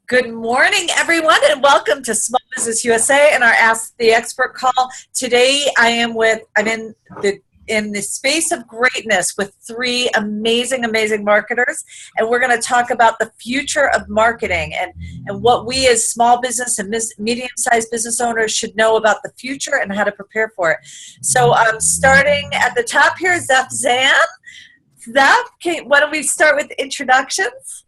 Good morning, everyone, and welcome to Small Business USA and our Ask the Expert call. Today, I'm in the space of greatness with three amazing marketers, and we're going to talk about the future of marketing and what we as small business and medium-sized business owners should know about the future and how to prepare for it. So I'm starting at the top here, Zef Zan. Zef, why don't we start with introductions?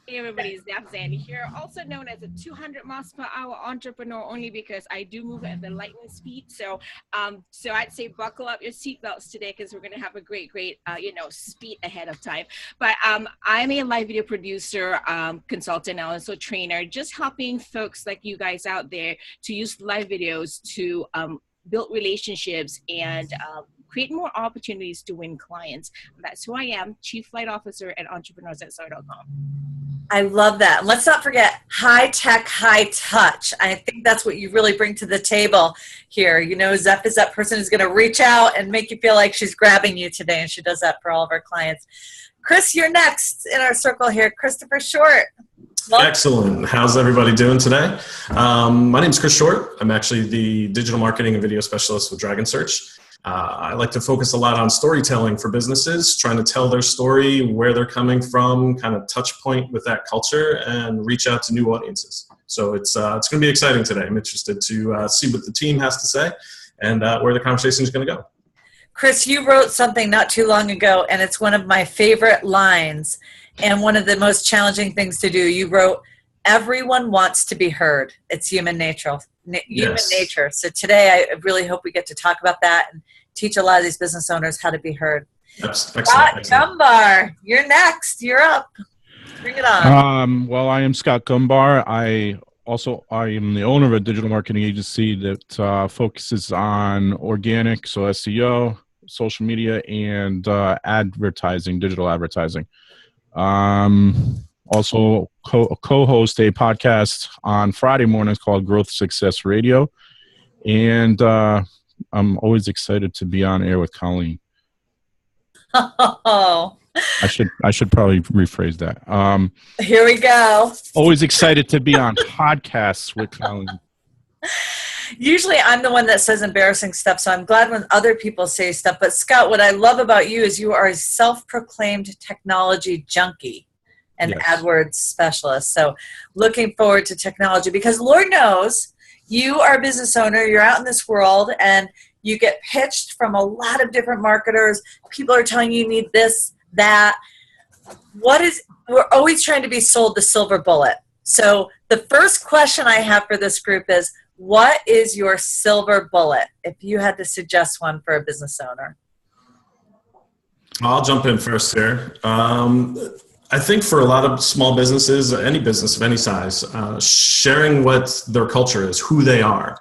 Hey everybody, Zef Zan here, also known as a 200 miles per hour entrepreneur, only because I do move at the lightning speed. So I'd say buckle up your seatbelts today because we're going to have a great speed ahead of time. But I'm a live video producer, consultant, and also trainer, just helping folks like you guys out there to use live videos to build relationships and create more opportunities to win clients. That's who I am, Chief Flight Officer at entrepreneurs@star.com. I love that. Let's not forget high tech, high touch. I think that's what you really bring to the table here. You know, Zef is that person who's going to reach out and make you feel like she's grabbing you today, and she does that for all of our clients. Chris, you're next in our circle here. Christopher Short. Welcome. Excellent. How's everybody doing today? My name is Chris Short. I'm actually the digital marketing and video specialist with Dragon Search. I like to focus a lot on storytelling for businesses, trying to tell their story, where they're coming from, kind of touch point with that culture and reach out to new audiences. So it's going to be exciting today. I'm interested to see what the team has to say and where the conversation is going to go. Chris, you wrote something not too long ago, and it's one of my favorite lines and one of the most challenging things to do. You wrote, "Everyone wants to be heard. It's human nature." Nature. So today, I really hope we get to talk about that and teach a lot of these business owners how to be heard. Scott Gombar, you're next. You're up. Bring it on. Well, I am Scott Gombar. I am the owner of a digital marketing agency that focuses on organic, so SEO, social media, and advertising, digital advertising. Also co-host a podcast on Friday mornings called Growth Success Radio. And I'm always excited to be on air with Colleen. Oh. I should probably rephrase that. Here we go. Always excited to be on podcasts with Colleen. Usually I'm the one that says embarrassing stuff, so I'm glad when other people say stuff. But Scott, what I love about you is you are a self-proclaimed technology junkie and yes. AdWords specialist. So looking forward to technology because Lord knows you are a business owner, you're out in this world and you get pitched from a lot of different marketers. People are telling you need this, that. We're always trying to be sold the silver bullet. So the first question I have for this group is, what is your silver bullet if you had to suggest one for a business owner? I'll jump in first here. I think for a lot of small businesses, any business of any size, sharing what their culture is, who they are.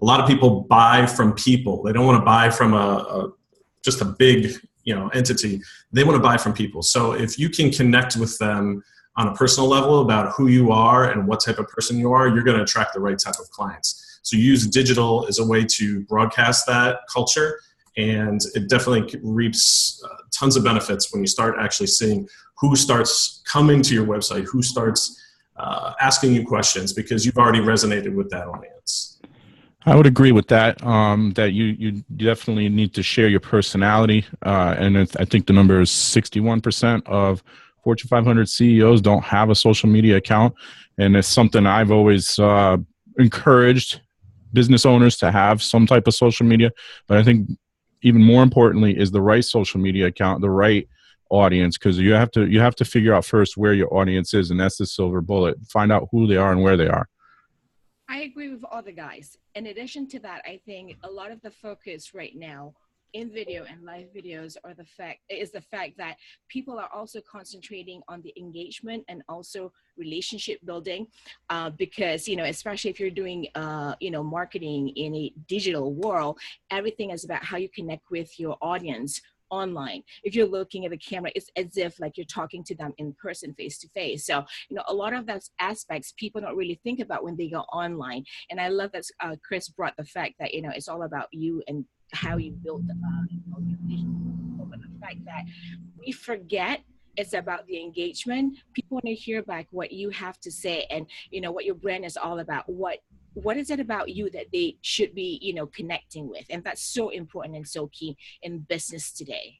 A lot of people buy from people. They don't want to buy from just a big entity. They want to buy from people. So if you can connect with them on a personal level about who you are and what type of person you are, you're going to attract the right type of clients. So use digital as a way to broadcast that culture, and it definitely reaps tons of benefits when you start actually seeing who starts coming to your website, who starts asking you questions because you've already resonated with that audience. I would agree with that, that you definitely need to share your personality. And I think the number is 61% of Fortune 500 CEOs don't have a social media account. And it's something I've always encouraged business owners to have some type of social media. But I think even more importantly is the right social media account, the right audience, because you have to figure out first where your audience is, and that's the silver bullet. Find out who they are and where they are. I agree with all the guys. In addition to that, I think a lot of the focus right now in video and live videos is the fact that people are also concentrating on the engagement and also relationship building, because especially if you're doing marketing in a digital world, everything is about how you connect with your audience online. If you're looking at the camera, it's as if like you're talking to them in person, face to face. So, a lot of those aspects people don't really think about when they go online. And I love that Chris brought the fact that, it's all about you and how you build your vision. But the fact that we forget it's about the engagement. People want to hear back what you have to say, and what your brand is all about. What is it about you that they should be connecting with? And that's so important and so key in business today.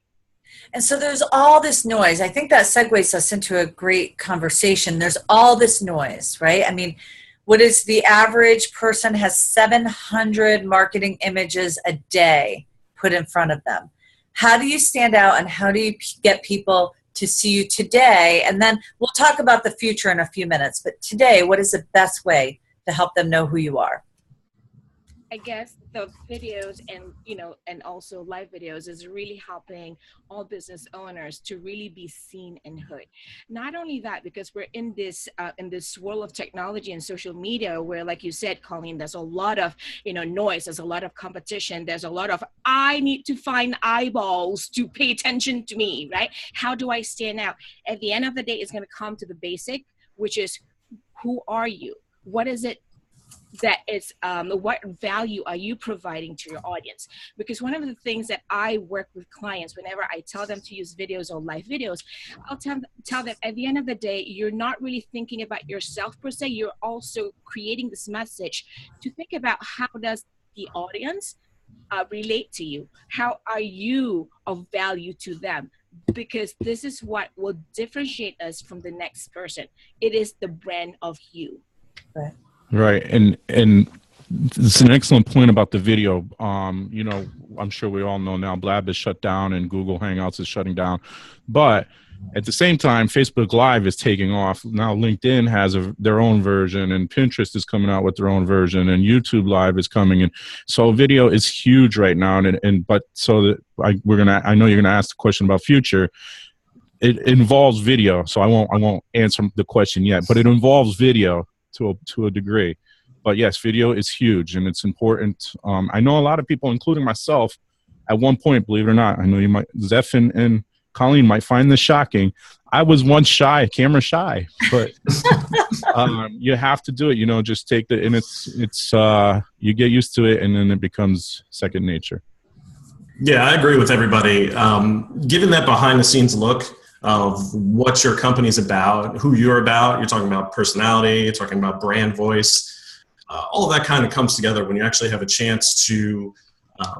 And so there's all this noise. I think that segues us into a great conversation. There's all this noise, right? I mean, what is the average person has 700 marketing images a day put in front of them. How do you stand out, and how do you get people to see you today? And then we'll talk about the future in a few minutes. But today, what is the best way to help them know who you are? I guess the videos and also live videos is really helping all business owners to really be seen and heard. Not only that, because we're in this swirl of technology and social media where, like you said, Colleen, there's a lot of noise, there's a lot of competition, there's a lot of I need to find eyeballs to pay attention to me, right? How do I stand out? At the end of the day, it's going to come to the basic, which is, who are you? What is it that is what value are you providing to your audience? Because one of the things that I work with clients, whenever I tell them to use videos or live videos, I'll tell them at the end of the day, you're not really thinking about yourself per se. You're also creating this message to think about, how does the audience relate to you? How are you of value to them? Because this is what will differentiate us from the next person. It is the brand of you. Right. And it's an excellent point about the video. I'm sure we all know now Blab is shut down and Google Hangouts is shutting down. But at the same time, Facebook Live is taking off. Now LinkedIn has their own version, and Pinterest is coming out with their own version, and YouTube Live is coming in. So video is huge right now. I know you're gonna ask the question about future. It involves video, so I won't answer the question yet, but it involves video to a degree. But yes, video is huge and it's important. I know a lot of people, including myself, at one point, believe it or not, I know you might, Zef and Colleen might find this shocking. I was once camera shy, but you have to do it, just take and it's you get used to it and then it becomes second nature. Yeah, I agree with everybody. Given that behind the scenes look of what your company's about, who you're about, you're talking about personality, you're talking about brand voice, all of that kind of comes together when you actually have a chance to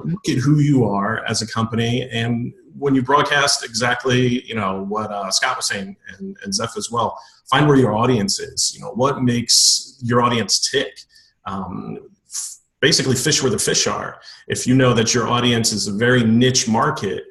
look at who you are as a company. And when you broadcast exactly, what Scott was saying and Zef as well, find where your audience is, what makes your audience tick. Basically fish where the fish are. If you know that your audience is a very niche market,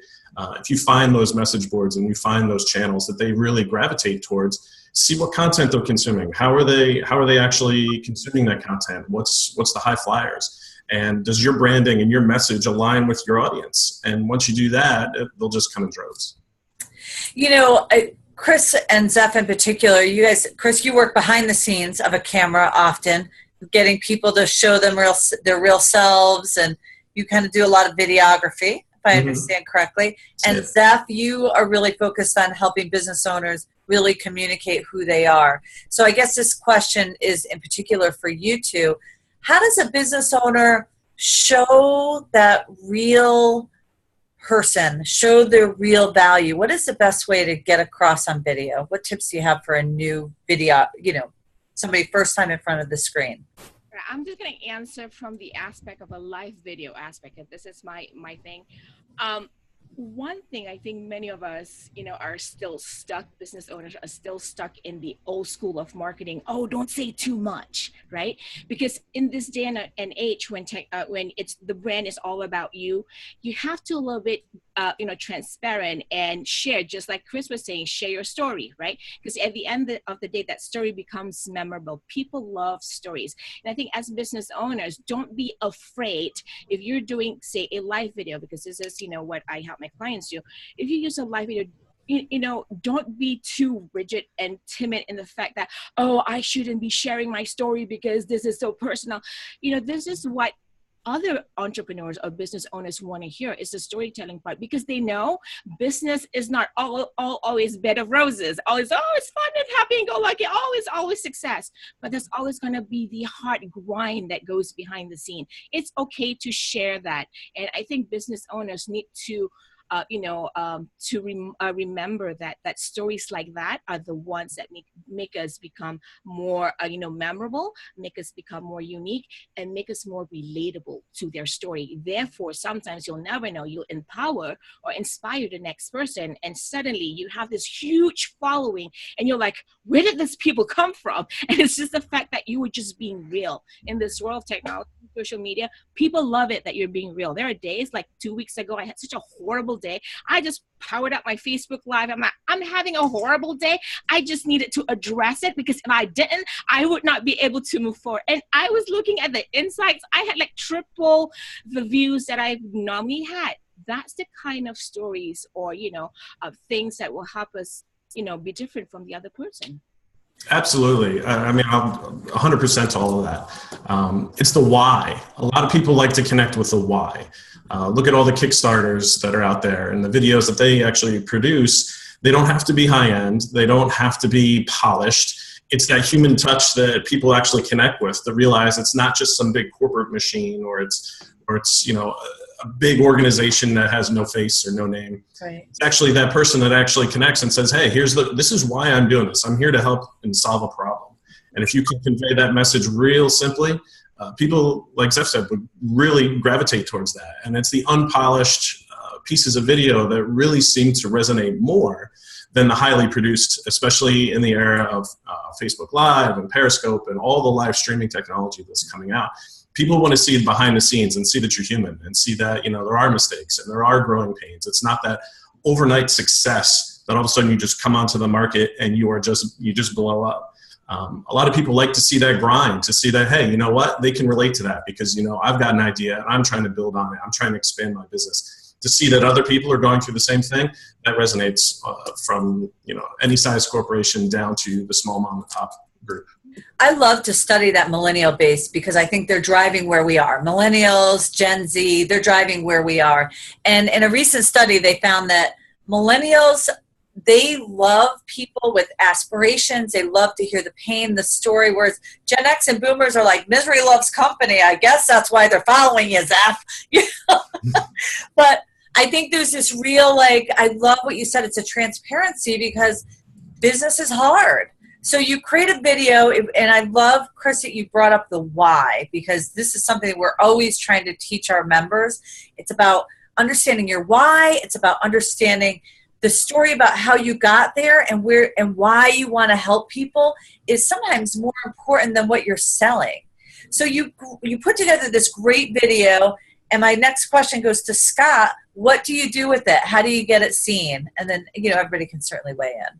if you find those message boards and you find those channels that they really gravitate towards, see what content they're consuming. How are they actually consuming that content? What's the high flyers? And does your branding and your message align with your audience? And once you do that, they'll just come in droves. Chris and Zef in particular, you guys, Chris, you work behind the scenes of a camera often, getting people to show them their real selves, and you kind of do a lot of videography, if I understand correctly. And Zef, you are really focused on helping business owners really communicate who they are. So I guess this question is in particular for you two. How does a business owner show that real person, show their real value? What is the best way to get across on video? What tips do you have for a new video, somebody first time in front of the screen? I'm just going to answer from the aspect of a live video aspect. If this is my thing. One thing I think many of us, are still stuck, business owners are still stuck in the old school of marketing. Oh, don't say too much, right? Because in this day and age, when it's the brand is all about you, you have to a little bit, transparent and share, just like Chris was saying, share your story, right? Because at the end of the day, that story becomes memorable. People love stories. And I think as business owners, don't be afraid if you're doing, say, a live video, because this is, what I help my clients do. If you use a live video, don't be too rigid and timid in the fact that, oh, I shouldn't be sharing my story because this is so personal. This is what other entrepreneurs or business owners want to hear, is the storytelling part, because they know business is not always bed of roses, always, oh, it's fun and happy and go lucky, always success. But there's always going to be the hard grind that goes behind the scene. It's okay to share that. And I think business owners need to remember that stories like that are the ones that make us become more, memorable, make us become more unique, and make us more relatable to their story. Therefore, sometimes you'll never know, you'll empower or inspire the next person, and suddenly you have this huge following, and you're like, where did these people come from? And it's just the fact that you were just being real. In this world of technology, social media, people love it that you're being real. There are days, like 2 weeks ago, I had such a horrible day. I just powered up my Facebook Live. I'm having a horrible day. I just needed to address it, because if I didn't, I would not be able to move forward. And I was looking at the insights. I had like triple the views that I normally had. That's the kind of stories or, of things that will help us, be different from the other person. Absolutely. I mean, I'm 100% to all of that. It's the why. A lot of people like to connect with the why. Look at all the Kickstarters that are out there and the videos that they actually produce. They don't have to be high end. They don't have to be polished. It's that human touch that people actually connect with, to realize it's not just some big corporate machine, or it's a big organization that has no face or no name. Right. It's actually that person that actually connects and says, hey, this is why I'm doing this. I'm here to help and solve a problem. And if you can convey that message real simply, people, like Zef said, would really gravitate towards that. And it's the unpolished pieces of video that really seem to resonate more than the highly produced, especially in the era of Facebook Live and Periscope and all the live streaming technology that's coming out. People want to see behind the scenes and see that you're human, and see that, there are mistakes and there are growing pains. It's not that overnight success that all of a sudden you just come onto the market and you just blow up. A lot of people like to see that grind, to see that, hey, you know what? They can relate to that because, I've got an idea and I'm trying to build on it. I'm trying to expand my business. To see that other people are going through the same thing, that resonates from, any size corporation down to the small mom and pop group. I love to study that millennial base, because I think they're driving where we are. Millennials, Gen Z, they're driving where we are. And in a recent study, they found that millennials, they love people with aspirations. They love to hear the pain, the story, whereas Gen X and boomers are like, misery loves company. I guess that's why they're following you, Zef. But I think there's this real, I love what you said. It's a transparency, because business is hard. So you create a video, and I love, Chris, that you brought up the why, because this is something that we're always trying to teach our members. It's about understanding your why. It's about understanding the story about how you got there, and why you want to help people is sometimes more important than what you're selling. So you put together this great video, and my next question goes to Scott. What do you do with it? How do you get it seen? And then, everybody can certainly weigh in.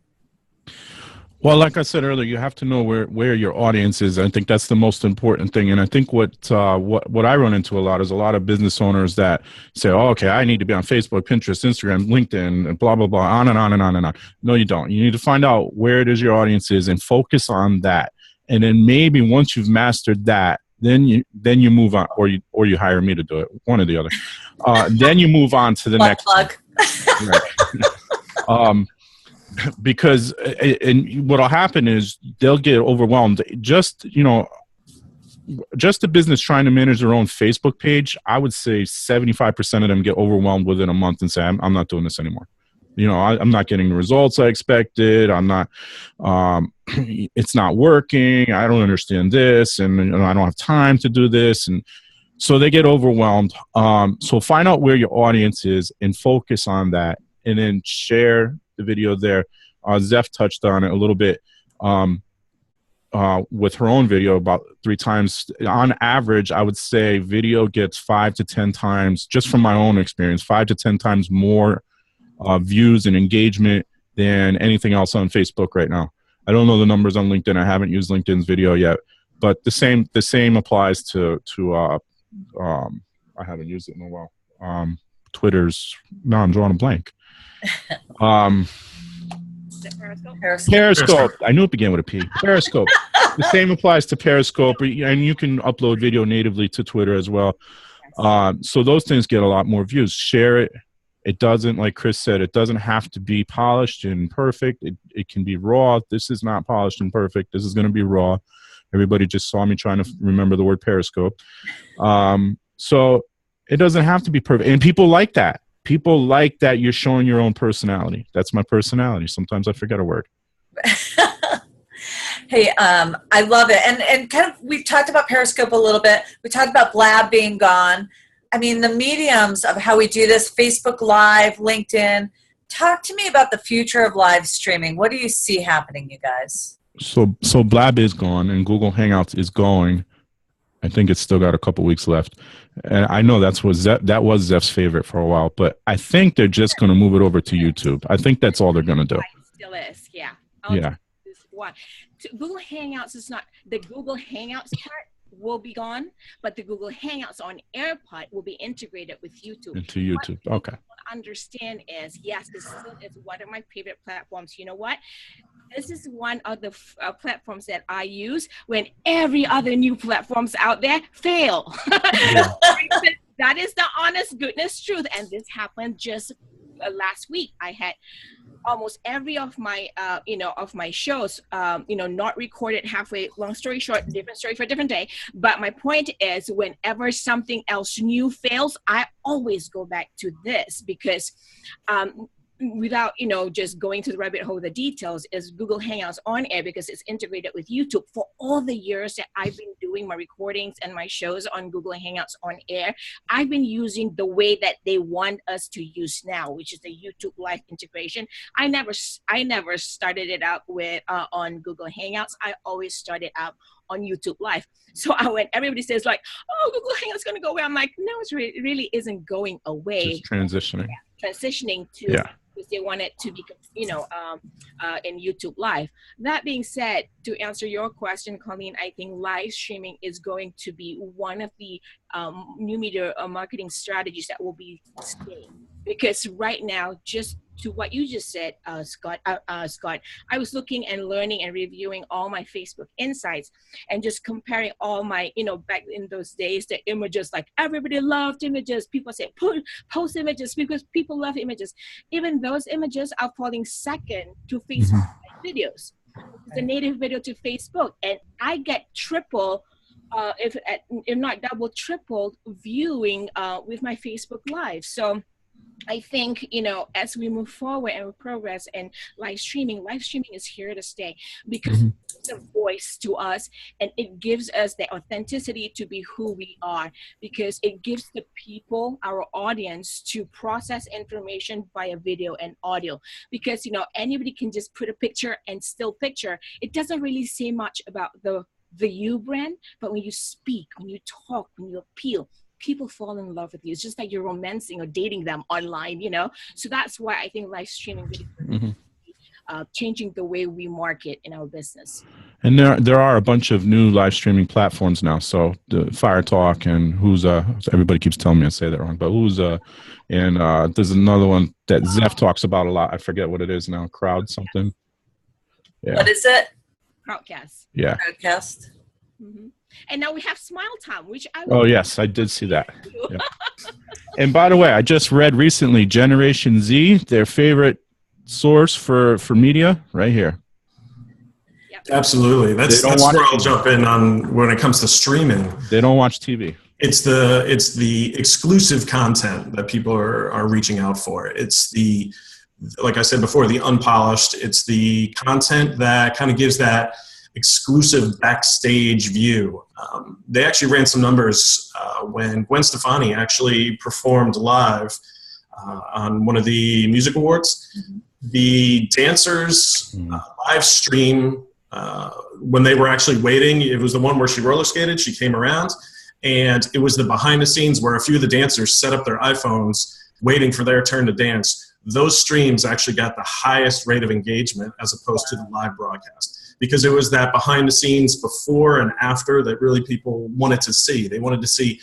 Well, like I said earlier, you have to know where your audience is. I think that's the most important thing. And I think what I run into a lot is a lot of business owners that say, oh, okay, I need to be on Facebook, Pinterest, Instagram, LinkedIn, and blah, blah, blah, on and on and on and on. No, you don't. You need to find out where it is your audience is and focus on that. And then maybe once you've mastered that, then you move on, or you hire me to do it, one or the other. Then you move on to the next plug. Right. Because what'll happen is they'll get overwhelmed. Just the business trying to manage their own Facebook page, I would say 75% of them get overwhelmed within a month and say, I'm not doing this anymore. I'm not getting the results I expected. I'm not, it's not working. I don't understand this. And I don't have time to do this. And so they get overwhelmed. So find out where your audience is and focus on that, and then share the video there. Zef touched on it a little bit with her own video about 3 times. On average, I would say video gets 5 to 10 times, just from my own experience, 5 to 10 times more views and engagement than anything else on Facebook right now. I don't know the numbers on LinkedIn. I haven't used LinkedIn's video yet, but the same applies to I haven't used it in a while. Twitter's, no, I'm drawing a blank. Periscope. I knew it began with a P. Periscope. The same applies to Periscope, and you can upload video natively to Twitter as well. So those things get a lot more views. Share it. It doesn't, like Chris said, it doesn't have to be polished and perfect. It can be raw. This is not polished and perfect. This is going to be raw. Everybody just saw me trying to remember the word Periscope. So it doesn't have to be perfect. And people like that. people like that you're showing your own personality. That's my personality. Sometimes I forget a word. Hey, I love it. And kind of, we've talked about Periscope a little bit. We talked about Blab being gone. I mean, the mediums of how we do this, Facebook Live, LinkedIn. Talk to me about the future of live streaming. What do you see happening, you guys? So Blab is gone and Google Hangouts is going. I think it's still got a couple weeks left. And I know that was Zef's favorite for a while, but I think they're just going to move it over to YouTube. I think that's all they're going to do. It still is, yeah. Yeah. Google Hangouts is not, the Google Hangouts part will be gone, but the Google Hangouts on Air part will be integrated with YouTube. Into YouTube, okay. What I understand is, yes, it's one of my favorite platforms. You know what? This is one of the platforms that I use when every other new platforms out there fail. That is the honest goodness truth. And this happened just last week. I had almost every of my shows not recorded halfway. Long story short, different story for a different day. But my point is, whenever something else new fails, I always go back to this, because without just going to the rabbit hole of the details, is Google Hangouts on Air, because it's integrated with YouTube. For all the years that I've been doing my recordings and my shows on Google Hangouts on Air, I've been using the way that they want us to use now, which is the YouTube Live integration. I never started it out with on Google Hangouts. I always started out on YouTube Live. So when everybody says like, "Oh, Google Hangouts is going to go away," I'm like, no, it really isn't going away. Just transitioning. Yeah, transitioning to. Yeah. Because they want it to be, in YouTube Live. That being said, to answer your question, Colleen, I think live streaming is going to be one of the new media marketing strategies that will be staying. Because right now, just to what you just said, Scott, I was looking and learning and reviewing all my Facebook insights and just comparing all my, back in those days, the images, like everybody loved images. People say, post images because people love images. Even those images are falling second to Facebook videos. It's a native video to Facebook. And I get triple, if not double, triple viewing with my Facebook Live. So I think, as we move forward and we progress and live streaming is here to stay, because it's a voice to us and it gives us the authenticity to be who we are, because it gives the people, our audience, to process information via video and audio. Because, anybody can just put a picture and still picture. It doesn't really say much about the you brand, but when you speak, when you talk, when you appeal, people fall in love with you. It's just like you're romancing or dating them online, So that's why I think live streaming really changing the way we market in our business. And there are a bunch of new live streaming platforms now. So the Fire Talk and everybody keeps telling me I say that wrong, but and there's another one that Zef talks about a lot. I forget what it is now. Crowd something. Yeah. What is it? Crowdcast. Yeah. Crowdcast. Mm-hmm. And now we have Smile Time, which yes, I did see that. Yeah. And by the way, I just read recently, Generation Z, their favorite source for media, right here. Yep. Absolutely. That's where I'll jump in on when it comes to streaming. They don't watch TV. It's the exclusive content that people are reaching out for. It's the, like I said before, the unpolished. It's the content that kind of gives that exclusive backstage view. They actually ran some numbers when Gwen Stefani actually performed live on one of the music awards. The dancers live stream, when they were actually waiting, it was the one where she roller skated, she came around, and it was the behind the scenes where a few of the dancers set up their iPhones waiting for their turn to dance. Those streams actually got the highest rate of engagement as opposed to the live broadcast, because it was that behind the scenes before and after that really people wanted to see. They wanted to see,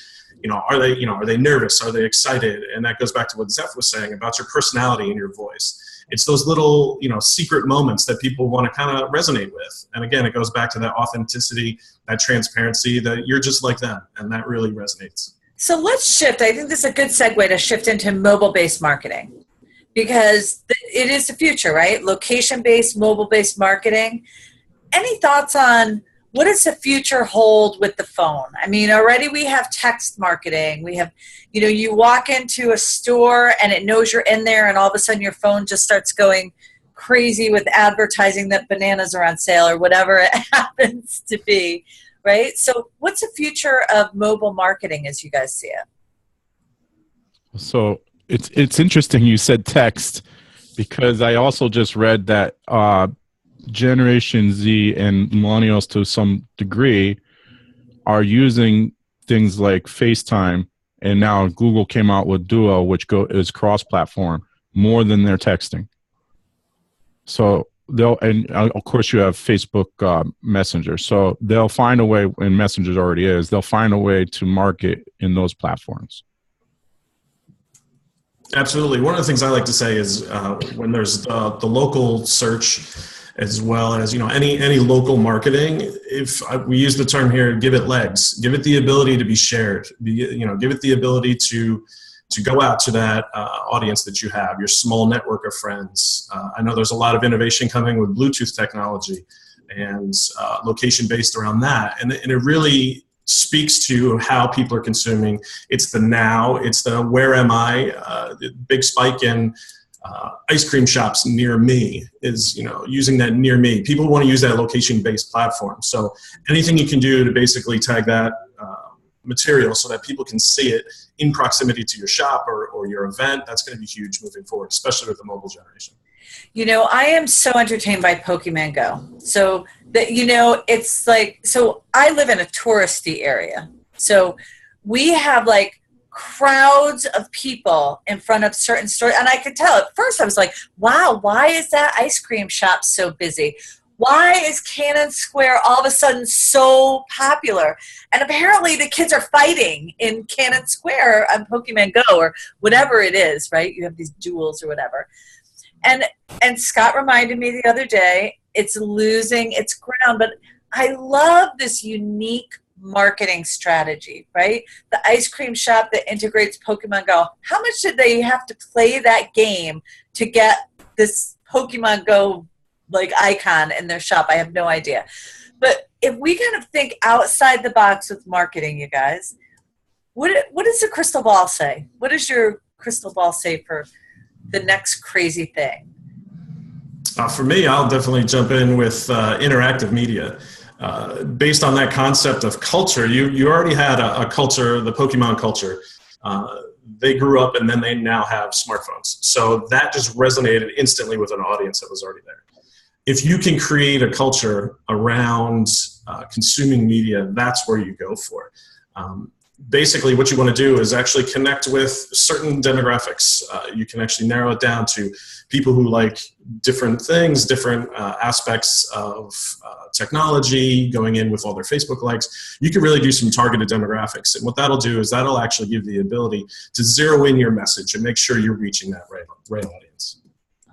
are they nervous? Are they excited? And that goes back to what Zef was saying about your personality and your voice. It's those little, secret moments that people want to kind of resonate with. And again, it goes back to that authenticity, that transparency, that you're just like them. And that really resonates. So let's shift. I think this is a good segue to shift into mobile-based marketing, because it is the future, right? Location-based, mobile-based marketing. Any thoughts on what does the future hold with the phone? I mean, already we have text marketing. We have, you walk into a store and it knows you're in there, and all of a sudden your phone just starts going crazy with advertising that bananas are on sale or whatever it happens to be, right? So what's the future of mobile marketing as you guys see it? So it's interesting you said text, because I also just read that Generation Z and millennials to some degree are using things like FaceTime, and now Google came out with Duo, which is cross-platform, more than their texting. So and of course you have Facebook Messenger. So they'll find a way, and Messenger's already is, they'll find a way to market in those platforms. Absolutely. One of the things I like to say is when there's the local search, as well as any local marketing, if we use the term here, give it legs, give it the ability to be shared, give it the ability to go out to that audience that you have, your small network of friends. I know there's a lot of innovation coming with Bluetooth technology and location based around that, and it really speaks to how people are consuming. It's the now, it's the where am I, the big spike in ice cream shops near me is, using that near me. People want to use that location-based platform. So anything you can do to basically tag that material so that people can see it in proximity to your shop or your event, that's going to be huge moving forward, especially with the mobile generation. I am so entertained by Pokemon Go. So that, it's like, so I live in a touristy area. So we have like crowds of people in front of certain stores. And I could tell at first, I was like, wow, why is that ice cream shop so busy? Why is Cannon Square all of a sudden so popular? And apparently the kids are fighting in Cannon Square on Pokemon Go or whatever it is, right? You have these duels or whatever. And Scott reminded me the other day, it's losing its ground. But I love this unique marketing strategy, right? The ice cream shop that integrates Pokemon Go. How much did they have to play that game to get this Pokemon Go like icon in their shop? I have no idea. But if we kind of think outside the box with marketing, you guys, what does the crystal ball say? What does your crystal ball say for the next crazy thing? For me, I'll definitely jump in with interactive media. Based on that concept of culture, you already had a culture, the Pokemon culture. They grew up and then they now have smartphones. So that just resonated instantly with an audience that was already there. If you can create a culture around consuming media, that's where you go for. Basically, what you want to do is actually connect with certain demographics. You can actually narrow it down to people who like different things, different aspects of technology, going in with all their Facebook likes. You can really do some targeted demographics. And what that'll do is that'll actually give the ability to zero in your message and make sure you're reaching that right audience.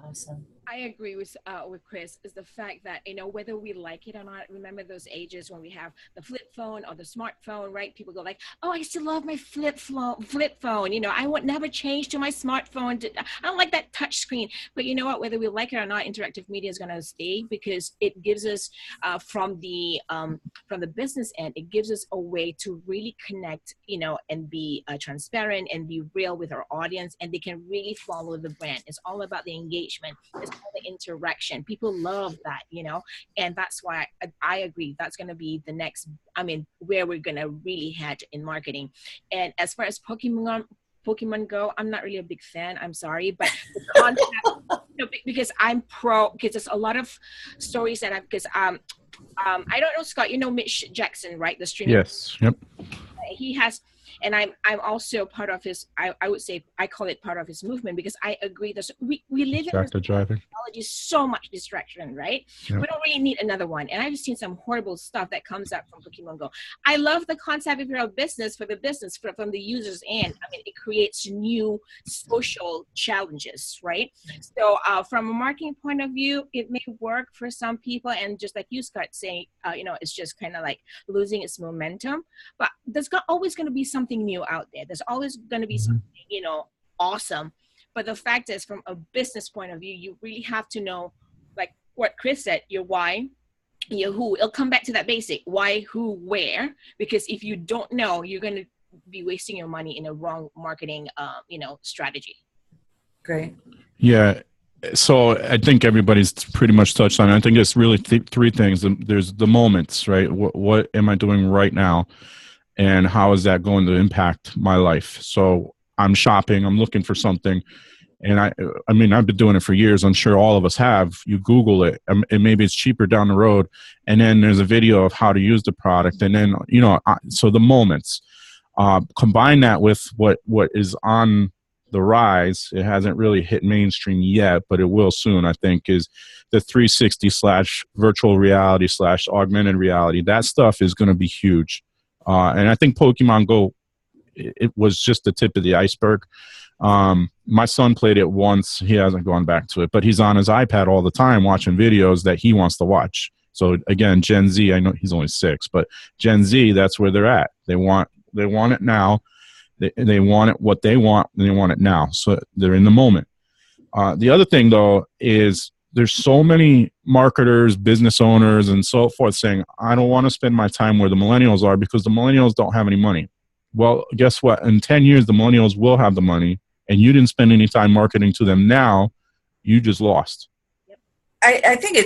Awesome. I agree with Chris, is the fact that, whether we like it or not, remember those ages when we have the flip phone or the smartphone, right? People go like, oh, I still love my flip phone. I would never change to my smartphone. I don't like that touch screen. But you know what, whether we like it or not, interactive media is going to stay, because it gives us, from the business end, it gives us a way to really connect, and be transparent and be real with our audience, and they can really follow the brand. It's all about the engagement. It's the interaction. People love that, and that's why I agree that's going to be the next, where we're going to really head in marketing. And as far as Pokemon Go, I'm not really a big fan, I'm sorry, but the concept, because I'm because there's a lot of stories that I don't know, Scott, Mitch Jackson, right? The streaming. Yes. Yep. He has, and I'm also part of his, I would say, I call it part of his movement, because I agree that we live in this technology, so much distraction, right? Yep. We don't really need another one. And I've seen some horrible stuff that comes up from Pokemon Go. I love the concept of your business for the business, from the user's end. It creates new social challenges, right? So from a marketing point of view, it may work for some people. And just like you, Scott, saying, it's just kind of like losing its momentum. But there's always going to be something new out there. There's always going to be something, awesome. But the fact is, from a business point of view, you really have to know, like what Chris said, your why, who, it'll come back to that basic why, who, where, because if you don't know, you're going to be wasting your money in a wrong marketing strategy. Great. Yeah. So I think everybody's pretty much touched on it. I think it's really three things. There's the moments, right? What am I doing right now? And how is that going to impact my life? So I'm shopping, I'm looking for something. And I mean, I've been doing it for years. I'm sure all of us have. You Google it, and maybe it's cheaper down the road. And then there's a video of how to use the product. And then, so the moments, combine that with what is on the rise. It hasn't really hit mainstream yet, but it will soon, I think, is the 360 / virtual reality / augmented reality. That stuff is going to be huge. And I think Pokemon Go, it was just the tip of the iceberg. My son played it once. He hasn't gone back to it, but he's on his iPad all the time watching videos that he wants to watch. So again, Gen Z, I know he's only 6, but Gen Z, that's where they're at. They want it now. They want it what they want, and they want it now. So they're in the moment. The other thing, though, is there's so many marketers, business owners, and so forth saying, I don't want to spend my time where the millennials are because the millennials don't have any money. Well, guess what? In 10 years, the millennials will have the money, and you didn't spend any time marketing to them now. You just lost. I think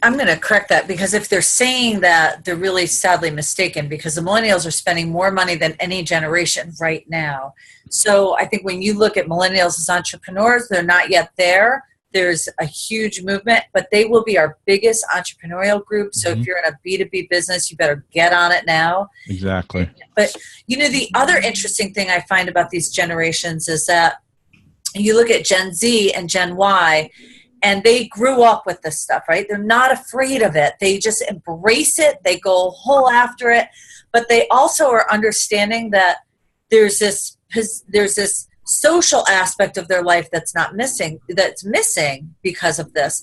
I'm going to correct that, because if they're saying that, they're really sadly mistaken, because the millennials are spending more money than any generation right now. So I think when you look at millennials as entrepreneurs, they're not yet there. There's a huge movement, but they will be our biggest entrepreneurial group. So if you're in a B2B business, you better get on it now. Exactly. But, the other interesting thing I find about these generations is that you look at Gen Z and Gen Y, and they grew up with this stuff, right? They're not afraid of it. They just embrace it. They go whole after it. But they also are understanding that there's this social aspect of their life that's missing because of this.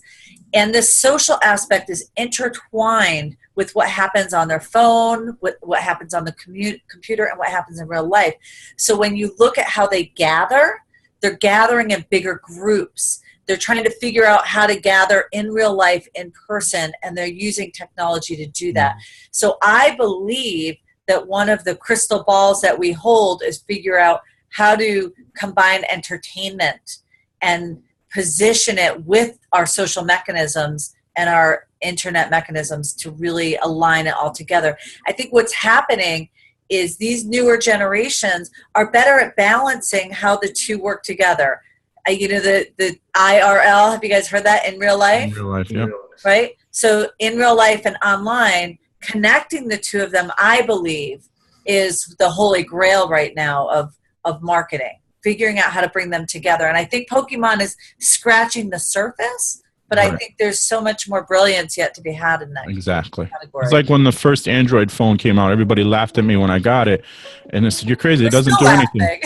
And this social aspect is intertwined with what happens on their phone, with what happens on the computer, and what happens in real life. So when you look at how they gather, they're gathering in bigger groups. They're trying to figure out how to gather in real life, in person, and they're using technology to do that. So I believe that one of the crystal balls that we hold is figure out how to combine entertainment and position it with our social mechanisms and our internet mechanisms to really align it all together. I think what's happening is these newer generations are better at balancing how the two work together. The IRL, have you guys heard that? In real life? In real life, yeah. Right? So in real life and online, connecting the two of them, I believe, is the Holy Grail right now of marketing, figuring out how to bring them together. And I think Pokemon is scratching the surface, but I think there's so much more brilliance yet to be had in that category. It's like when the first Android phone came out, everybody laughed at me when I got it. And they said, you're crazy. It doesn't do anything.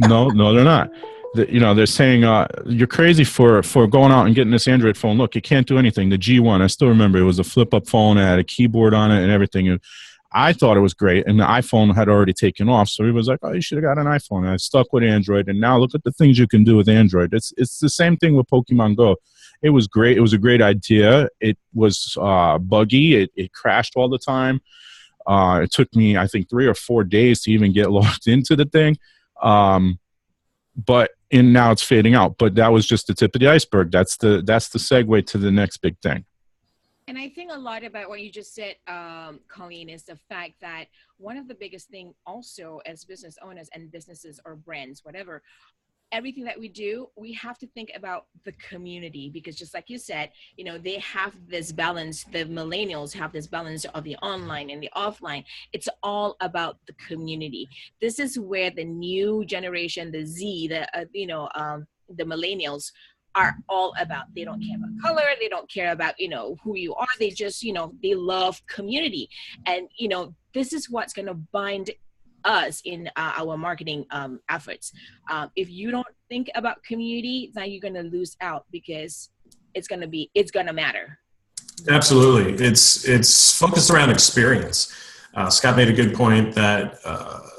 No, they're not. They're saying you're crazy for going out and getting this Android phone. Look, it can't do anything. The G1, I still remember, it was a flip-up phone. It had a keyboard on it and everything. I thought it was great, and the iPhone had already taken off. So he was like, "Oh, you should have got an iPhone." And I stuck with Android, and now look at the things you can do with Android. It's the same thing with Pokemon Go. It was great. It was a great idea. It was buggy. It crashed all the time. It took me, I think, 3 or 4 days to even get logged into the thing. And now it's fading out. But that was just the tip of the iceberg. That's the segue to the next big thing. And I think a lot about what you just said, Colleen, is the fact that one of the biggest thing also as business owners and businesses or brands, whatever, everything that we do, we have to think about the community, because just like you said, they have this balance. The millennials have this balance of the online and the offline. It's all about the community. This is where the new generation, the Z, the millennials are all about. They don't care about color. They don't care about, who you are. They just, they love community. And, this is what's going to bind us in our marketing efforts. If you don't think about community, then you're going to lose out, because it's going to matter. Absolutely. It's focused around experience. Scott made a good point that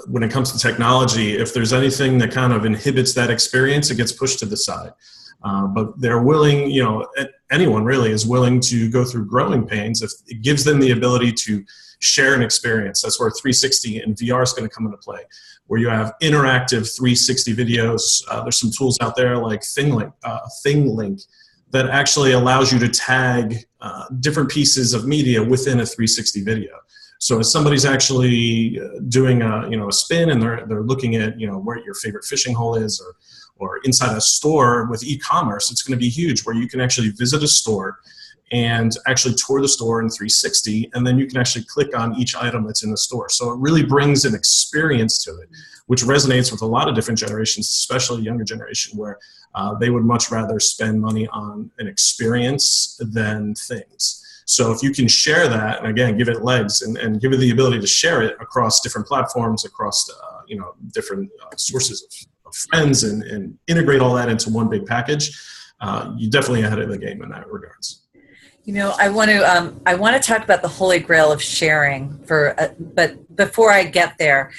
when it comes to technology, if there's anything that kind of inhibits that experience, it gets pushed to the side. But they're willing, anyone really is willing to go through growing pains if it gives them the ability to share an experience. That's where 360 and VR is going to come into play, where you have interactive 360 videos. There's some tools out there like ThingLink that actually allows you to tag different pieces of media within a 360 video. So if somebody's actually doing a spin and they're looking at where your favorite fishing hole is, or inside a store with e-commerce, it's going to be huge, where you can actually visit a store and actually tour the store in 360, and then you can actually click on each item that's in the store. So it really brings an experience to it, which resonates with a lot of different generations, especially younger generation, where they would much rather spend money on an experience than things. So if you can share that, and again, give it legs and give it the ability to share it across different platforms, across different sources of friends, and integrate all that into one big package, you're definitely ahead of the game in that regards. I want to talk about the Holy Grail of sharing but before I get there,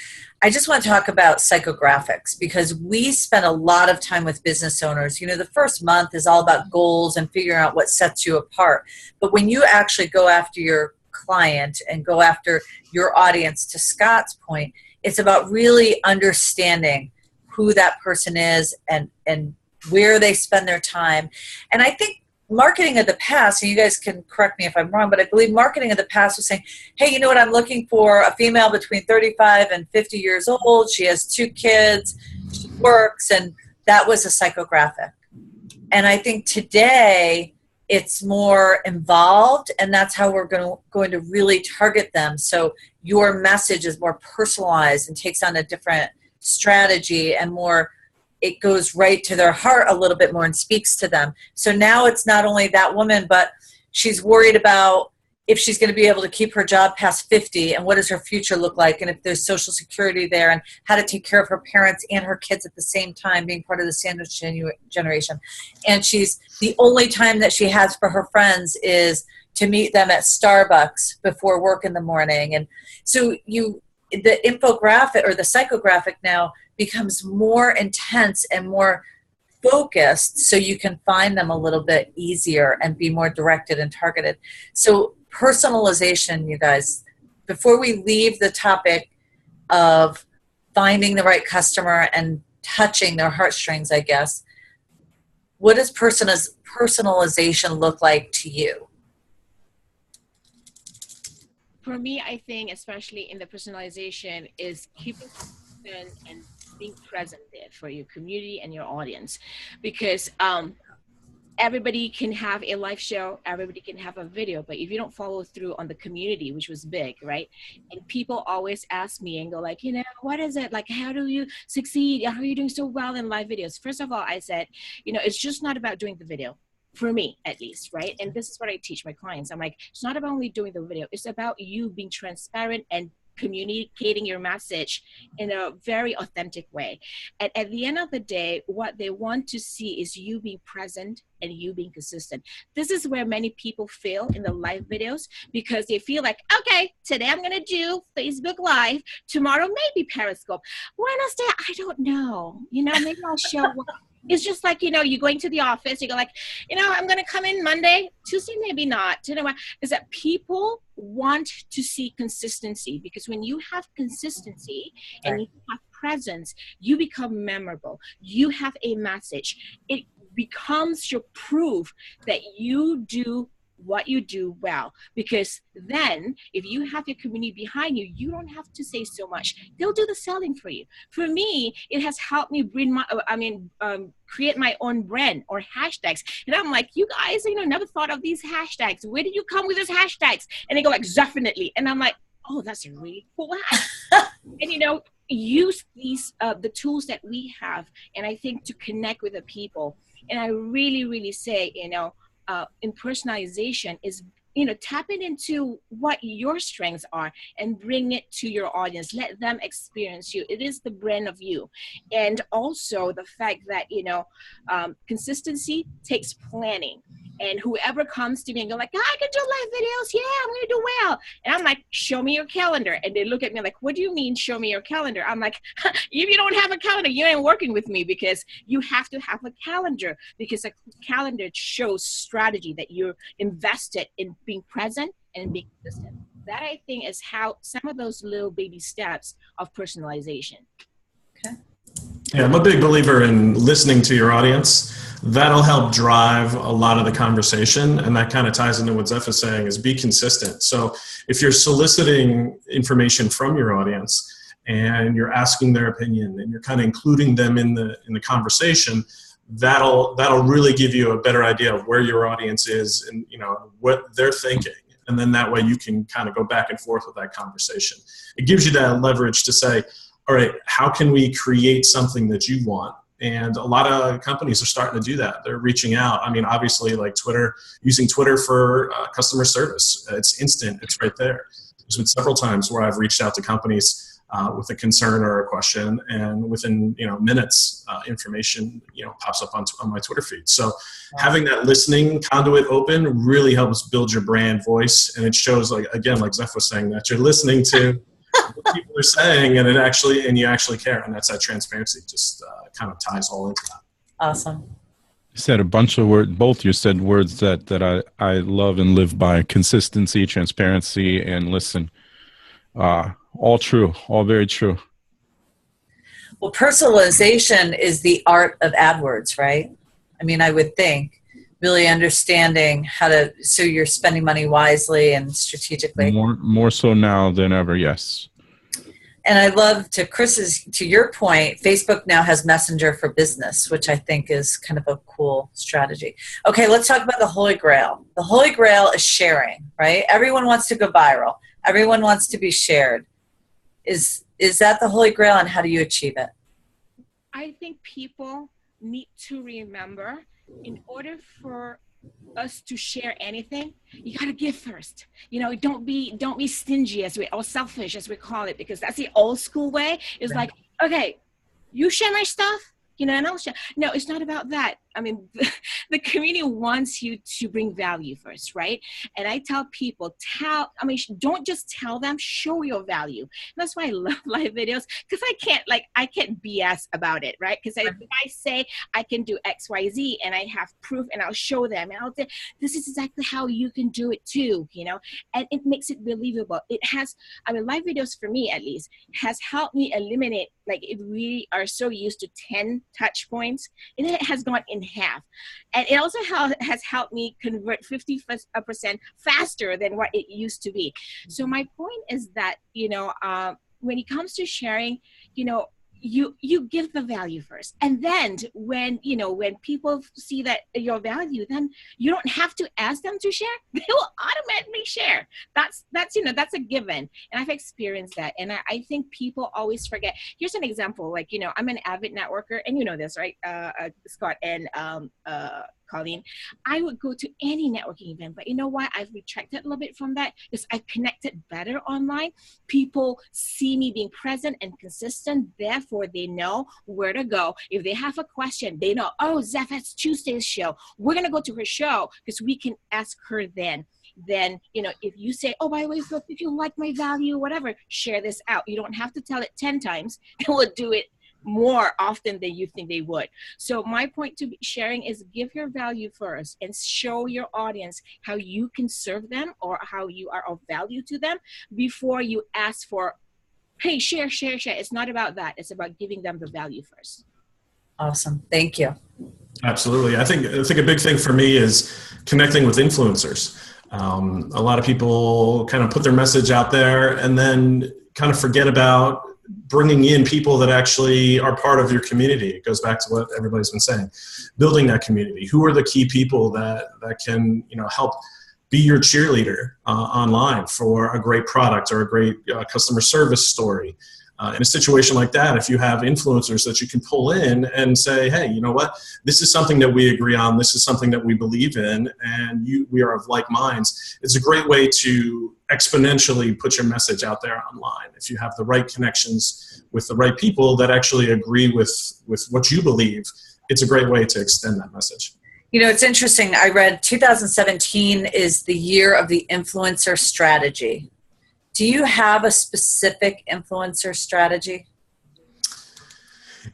I just want to talk about psychographics, because we spend a lot of time with business owners. The first month is all about goals and figuring out what sets you apart. But when you actually go after your client and go after your audience, to Scott's point, it's about really understanding who that person is and where they spend their time. And I think marketing of the past, and you guys can correct me if I'm wrong, but I believe marketing of the past was saying, hey, you know what, I'm looking for a female between 35 and 50 years old. She has 2 kids, she works, and that was a psychographic. And I think today it's more involved, and that's how we're going to really target them. So your message is more personalized and takes on a different strategy, and more, it goes right to their heart a little bit more and speaks to them. So now it's not only that woman, but she's worried about if she's going to be able to keep her job past 50, and what does her future look like, and if there's Social Security there, and how to take care of her parents and her kids at the same time, being part of the sandwich generation. And the only time that she has for her friends is to meet them at Starbucks before work in the morning. And so the infographic or the psychographic now becomes more intense and more focused, so you can find them a little bit easier and be more directed and targeted. So personalization, you guys, before we leave the topic of finding the right customer and touching their heartstrings, I guess, what does personalization look like to you? For me, I think, especially in the personalization, is keeping consistent and being present there for your community and your audience, because everybody can have a live show, everybody can have a video, but if you don't follow through on the community, which was big, right? And people always ask me and go like, what is it? Like, how do you succeed? How are you doing so well in live videos? First of all, I said, it's just not about doing the video. For me, at least, right? And this is what I teach my clients. I'm like, it's not about only doing the video. It's about you being transparent and communicating your message in a very authentic way. And at the end of the day, what they want to see is you being present and you being consistent. This is where many people fail in the live videos, because they feel like, okay, today I'm going to do Facebook Live, tomorrow maybe Periscope, Wednesday, I don't know, maybe I'll show what. It's just like, you're going to the office, you go like, I'm going to come in Monday, Tuesday, maybe not. What? Is that people want to see consistency, because when you have consistency and you have presence, you become memorable. You have a message. It becomes your proof that you do what you do well, because then if you have your community behind you, you don't have to say so much. They'll do the selling for you. For me, it has helped me create my own brand or hashtags. And I'm like, you guys, never thought of these hashtags. Where did you come with these hashtags? And they go like, definitely. And I'm like, oh, that's a really cool hashtag. And use these the tools that we have, and I think to connect with the people. And I really, really say, in personalization is, tapping into what your strengths are and bring it to your audience. Let them experience you. It is the brand of you. And also the fact that, consistency takes planning. And whoever comes to me and go like, I can do live videos. Yeah, I'm going to do well. And I'm like, show me your calendar. And they look at me like, what do you mean, show me your calendar? I'm like, if you don't have a calendar, you ain't working with me, because you have to have a calendar, because a calendar shows strategy that you're invested in being present and being consistent. That, I think, is how some of those little baby steps of personalization. Okay. Yeah, I'm a big believer in listening to your audience. That'll help drive a lot of the conversation, and that kind of ties into what Zef is saying, is be consistent. So if you're soliciting information from your audience and you're asking their opinion and you're kind of including them in the conversation, that'll really give you a better idea of where your audience is and, you know, what they're thinking. And then that way you can kind of go back and forth with that conversation. It gives you that leverage to say, all right, how can we create something that you want? And a lot of companies are starting to do that. They're reaching out. I mean, obviously, like Twitter, using Twitter for customer service. It's instant. It's right there. There's been several times where I've reached out to companies with a concern or a question, and within minutes, information pops up on my Twitter feed. So having that listening conduit open really helps build your brand voice, and it shows, like Zef was saying, that you're listening to what people are saying, and you actually care, and that's that transparency. Just kind of ties all into that. Awesome. You said a bunch of words. Both you said words that I love and live by: consistency, transparency, and listen. All true, all very true. Well, personalization is the art of AdWords, right? I mean, I would think really understanding so you're spending money wisely and strategically. More so now than ever, yes. And I love, to your point, Facebook now has Messenger for Business, which I think is kind of a cool strategy. Okay, let's talk about the Holy Grail. The Holy Grail is sharing, right? Everyone wants to go viral. Everyone wants to be shared. Is that the Holy Grail, and how do you achieve it? I think people need to remember, in order for us to share anything, you got to give first. Don't be stingy or selfish, as we call it, because that's the old school way. It's like, okay, you share my stuff, and I'll share. No, it's not about that. I mean, the community wants you to bring value first, right? And I tell people, don't just tell them, show your value. And that's why I love live videos, because I can't BS about it, right? Because if I say I can do X, Y, Z, and I have proof, and I'll show them, and I'll say, this is exactly how you can do it too, and it makes it believable. Live videos, for me at least, has helped me eliminate, if we are so used to 10 touch points, and it has gone in half. And it also has helped me convert 50% faster than what it used to be. So my point is that, when it comes to sharing, you give the value first. And then when people see that your value, then you don't have to ask them to share. They will automatically share. That's a given. And I've experienced that. And I think people always forget. Here's an example. I'm an avid networker, and you know this, right? Scott and Colleen, I would go to any networking event, but you know what? I've retracted a little bit from that, because I connected better online. People see me being present and consistent, therefore they know where to go. If they have a question, they know, oh, Zef has Tuesday's show. We're going to go to her show, because we can ask her then. Then, if you say, oh, by the way, if you like my value, whatever, share this out. You don't have to tell it 10 times, and we'll do it more often than you think they would. So my point to sharing is, give your value first and show your audience how you can serve them or how you are of value to them before you ask for, hey, share. It's not about that. It's about giving them the value first. Awesome. Thank you. Absolutely. I think a big thing for me is connecting with influencers. A lot of people kind of put their message out there and then kind of forget about bringing in people that actually are part of your community. It goes back to what everybody's been saying, building that community. Who are the key people that can help be your cheerleader online for a great product or a great customer service story? In a situation like that, if you have influencers that you can pull in and say, hey, you know what, this is something that we agree on, this is something that we believe in, and we are of like minds, it's a great way to exponentially put your message out there online. If you have the right connections with the right people that actually agree with what you believe, it's a great way to extend that message. You know, it's interesting. I read 2017 is the year of the influencer strategy. Do you have a specific influencer strategy?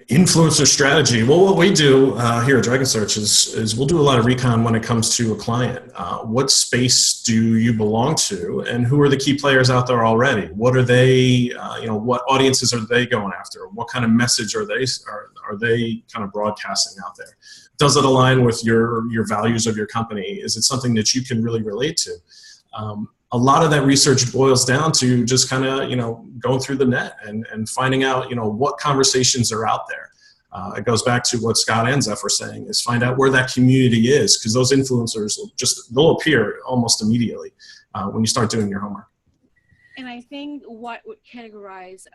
Influencer strategy. Well, what we do here at Dragon Search is we'll do a lot of recon when it comes to a client. What space do you belong to, and who are the key players out there already? What are they? What audiences are they going after? What kind of message are they kind of broadcasting out there? Does it align with your values of your company? Is it something that you can really relate to? A lot of that research boils down to just kind of, going through the net and finding out, what conversations are out there. It goes back to what Scott and Zef were saying, is find out where that community is, because those influencers they'll appear almost immediately when you start doing your homework. And I think what would categorize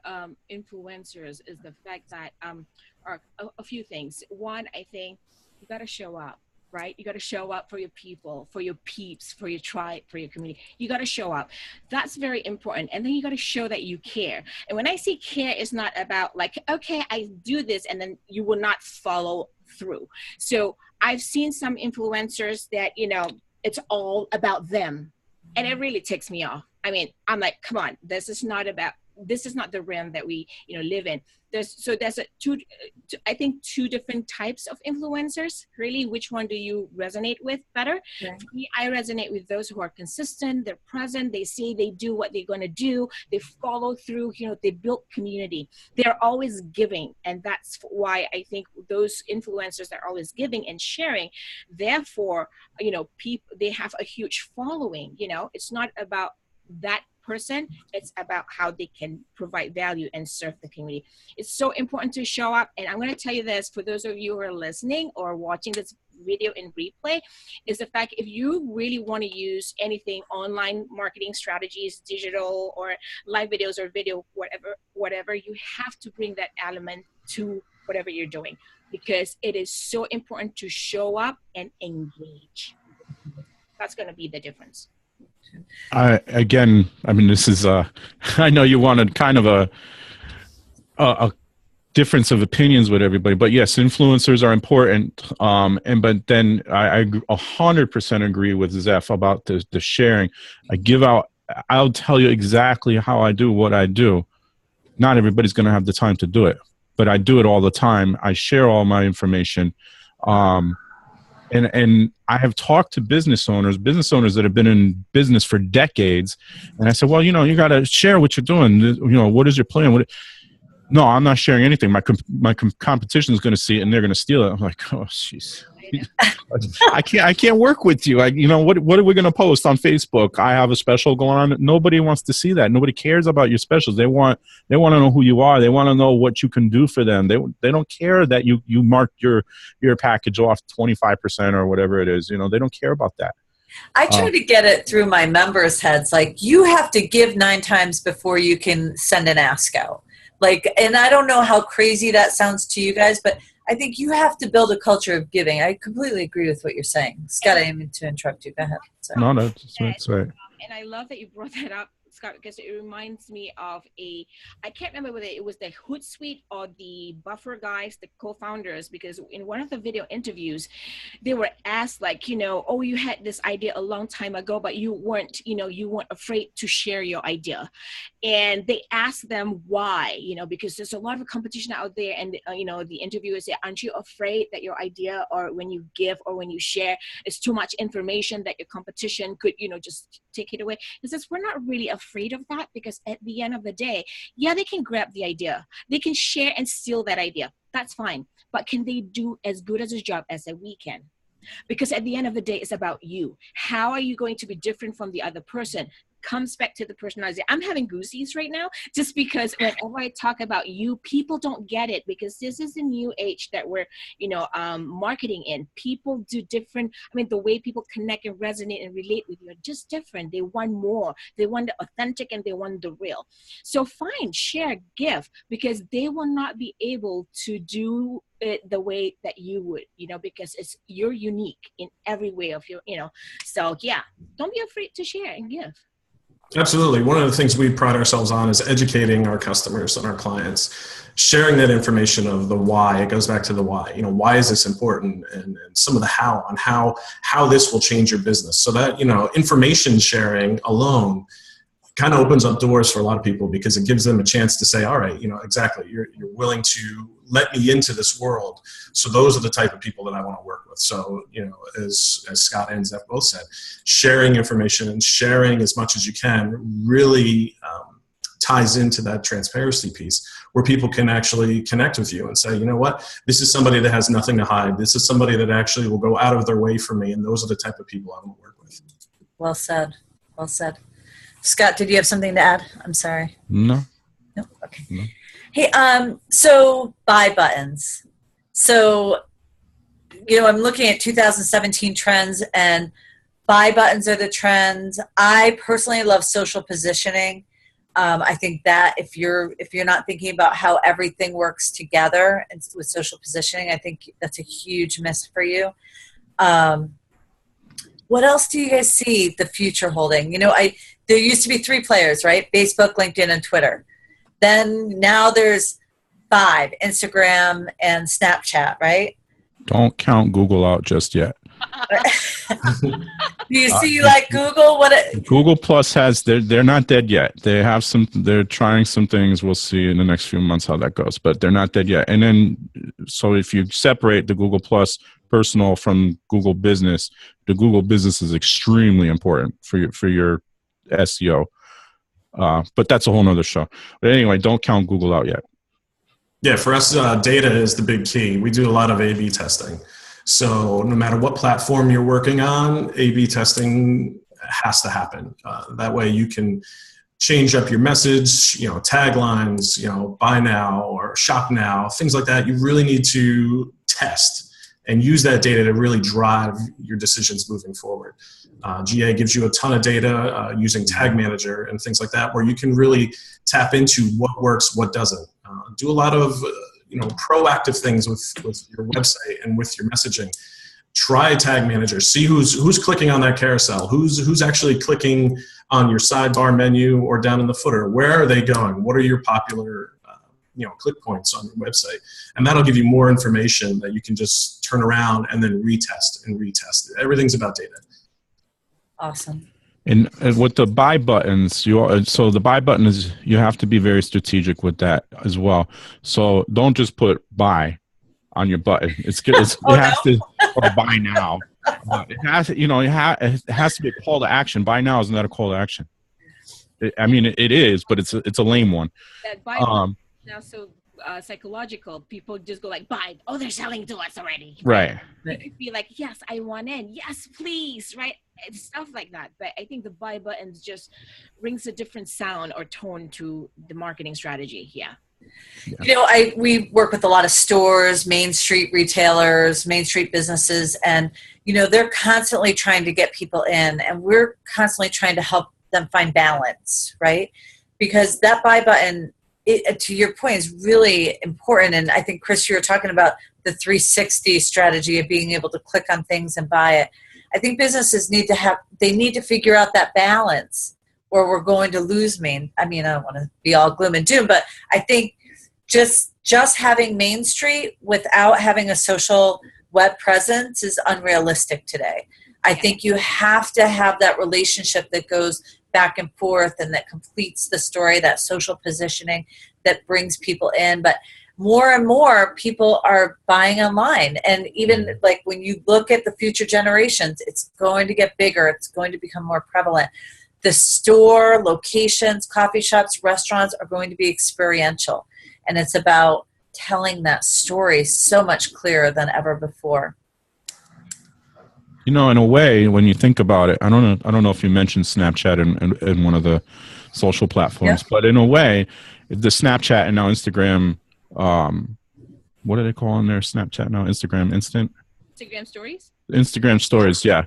influencers is the fact that are a few things. One, I think you got to show up. Right? You got to show up for your people, for your peeps, for your tribe, for your community. You got to show up. That's very important. And then you got to show that you care. And when I say care, it's not about like, okay, I do this, and then you will not follow through. So I've seen some influencers that, it's all about them. And it really ticks me off. I mean, I'm like, come on, this is not the realm that we, live in. There's I think two different types of influencers. Really, which one do you resonate with better? Yeah. For me, I resonate with those who are consistent, they're present, they say they do what they're going to do, they follow through, they build community. They're always giving. And that's why I think those influencers are always giving and sharing. Therefore, people, they have a huge following. It's not about that person, it's about how they can provide value and serve the community. It's so important to show up. And I'm going to tell you this, for those of you who are listening or watching this video in replay, is the fact, if you really want to use anything, online marketing strategies, digital or live videos or video, whatever, you have to bring that element to whatever you're doing, because it is so important to show up and engage. That's going to be the difference. This is I know you wanted kind of a difference of opinions with everybody, but yes, influencers are important. But then I 100% agree with Zef about the sharing. I'll tell you exactly how I do what I do. Not everybody's going to have the time to do it, but I do it all the time. I share all my information. And I have talked to business owners that have been in business for decades. And I said, well, you got to share what you're doing. What is your plan? No, I'm not sharing anything. My competition is going to see it and they're going to steal it. I'm like, oh, jeez. I can't work with you. What are we going to post on Facebook? I have a special going on. Nobody wants to see that. Nobody cares about your specials. They want to know who you are. They want to know what you can do for them. They don't care that you mark your package off 25% or whatever it is. They don't care about that. I try to get it through my members' heads. Like, you have to give 9 times before you can send an ask out. And I don't know how crazy that sounds to you guys, but I think you have to build a culture of giving. I completely agree with what you're saying. Scott, I didn't mean to interrupt you. Go ahead. Sorry. No, that's right. And I love that you brought that up, Scott, because it reminds me of I can't remember whether it was the Hootsuite or the Buffer guys, the co-founders, because in one of the video interviews, they were asked oh, you had this idea a long time ago, but you weren't afraid to share your idea. And they asked them why, because there's a lot of competition out there. And, the interviewers say, aren't you afraid that your idea, or when you give or when you share, is too much information that your competition could, just take it away? He says, we're not really afraid of that, because at the end of the day, yeah, they can grab the idea. They can share and steal that idea. That's fine. But can they do as good as a job as we can? Because at the end of the day, it's about you. How are you going to be different from the other person? Comes back to the personality. I'm having goosies right now just because whenever I talk about you, people don't get it, because this is the new age that we're, marketing in. People do different. The way people connect and resonate and relate with you are just different. They want more. They want the authentic and they want the real. So fine, share, give, because they will not be able to do it the way that you would, because you're unique in every way of your, so yeah, don't be afraid to share and give. Absolutely. One of the things we pride ourselves on is educating our customers and our clients, sharing that information of the why. It goes back to the why. Why is this important, and some of the how, on how this will change your business. So that, information sharing alone kind of opens up doors for a lot of people, because it gives them a chance to say, all right, exactly, you're willing to let me into this world. So those are the type of people that I want to work with. So, as Scott and Zef both said, sharing information and sharing as much as you can really ties into that transparency piece, where people can actually connect with you and say, you know what, this is somebody that has nothing to hide. This is somebody that actually will go out of their way for me. And those are the type of people I want to work with. Well said. Well said. Scott, did you have something to add? I'm sorry. No. No? Okay. No. Hey, so buy buttons. So, I'm looking at 2017 trends, and buy buttons are the trends. I personally love social positioning. I think that if you're not thinking about how everything works together and with social positioning, I think that's a huge miss for you. What else do you guys see the future holding? There used to be 3 players, right? Facebook, LinkedIn, and Twitter. Then now there's 5, Instagram and Snapchat, right? Don't count Google out just yet. Do you see Google? Google Plus they're not dead yet. They're trying some things. We'll see in the next few months how that goes, but they're not dead yet. And then, so if you separate the Google Plus personal from Google Business, the Google Business is extremely important for your SEO. But that's a whole nother show. But anyway, don't count Google out yet. Yeah, for us, data is the big key. We do a lot of A/B testing. So no matter what platform you're working on, A/B testing has to happen. That way you can change up your message, taglines, buy now or shop now, things like that. You really need to test and use that data to really drive your decisions moving forward. GA gives you a ton of data using Tag Manager and things like that, where you can really tap into what works, what doesn't. Do a lot of proactive things with your website and with your messaging. Try Tag Manager. See who's clicking on that carousel. Who's actually clicking on your sidebar menu or down in the footer. Where are they going? What are your popular click points on your website? And that'll give you more information that you can just turn around and then retest and retest. Everything's about data. Awesome. And with the buy buttons, so the buy button is, you have to be very strategic with that as well. So don't just put buy on your button. It has to, or buy now. It has to, it has to be a call to action. Buy now is not a call to action. It is, but it's a lame one. That buy now so psychological. People just go like, buy. Oh, they're selling to us already. Right. You could be like, yes, I want in. Yes, please. Right. It's stuff like that. But I think the buy buttons just brings a different sound or tone to the marketing strategy. Yeah. We work with a lot of stores, Main Street retailers, Main Street businesses, and they're constantly trying to get people in, and we're constantly trying to help them find balance, right? Because that buy button, to your point, is really important. And I think, Chris, you were talking about the 360 strategy of being able to click on things and buy it. I think businesses need to figure out that balance, or we're going to lose I don't want to be all gloom and doom, but I think just having Main Street without having a social web presence is unrealistic today. I think you have to have that relationship that goes back and forth and that completes the story, that social positioning that brings people in. But more and more people are buying online. And even like when you look at the future generations, it's going to get bigger. It's going to become more prevalent. The store, locations, coffee shops, restaurants are going to be experiential. And it's about telling that story so much clearer than ever before. In a way, when you think about it, I don't know if you mentioned Snapchat in one of the social platforms, but in a way, the Snapchat and now Instagram, what do they call on there? Snapchat now, Instagram Instant? Instagram Stories? Instagram Stories, yeah.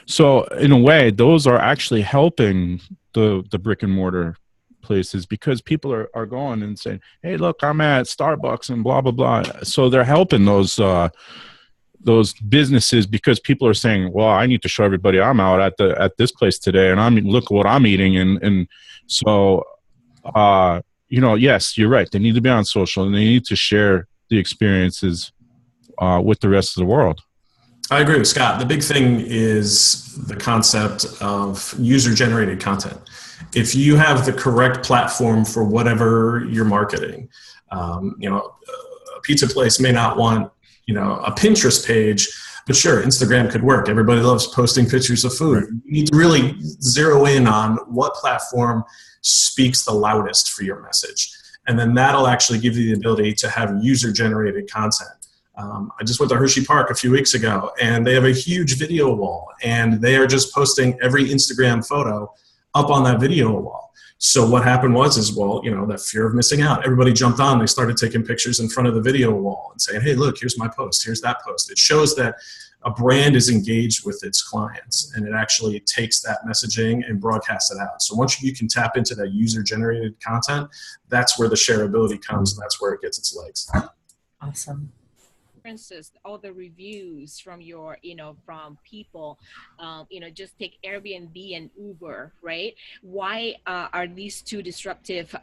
So in a way, those are actually helping the brick and mortar places, because people are going and saying, hey, look, I'm at Starbucks and blah, blah, blah. So they're helping those those businesses, because people are saying, well, I need to show everybody I'm out at this place today, and look what I'm eating. And so, yes, you're right. They need to be on social, and they need to share the experiences with the rest of the world. I agree with Scott. The big thing is the concept of user-generated content. If you have the correct platform for whatever you're marketing, a pizza place may not want, a Pinterest page, but sure, Instagram could work. Everybody loves posting pictures of food. You need to really zero in on what platform speaks the loudest for your message. And then that'll actually give you the ability to have user-generated content. I just went to Hershey Park a few weeks ago, and they have a huge video wall, and they are just posting every Instagram photo up on that video wall. So what happened was that fear of missing out. Everybody jumped on. They started taking pictures in front of the video wall and saying, hey, look, here's my post. Here's that post. It shows that a brand is engaged with its clients, and it actually takes that messaging and broadcasts it out. So once you can tap into that user-generated content, that's where the shareability comes, and that's where it gets its legs. Awesome. For instance, all the reviews from from people, just take Airbnb and Uber, right? Why are these two disruptive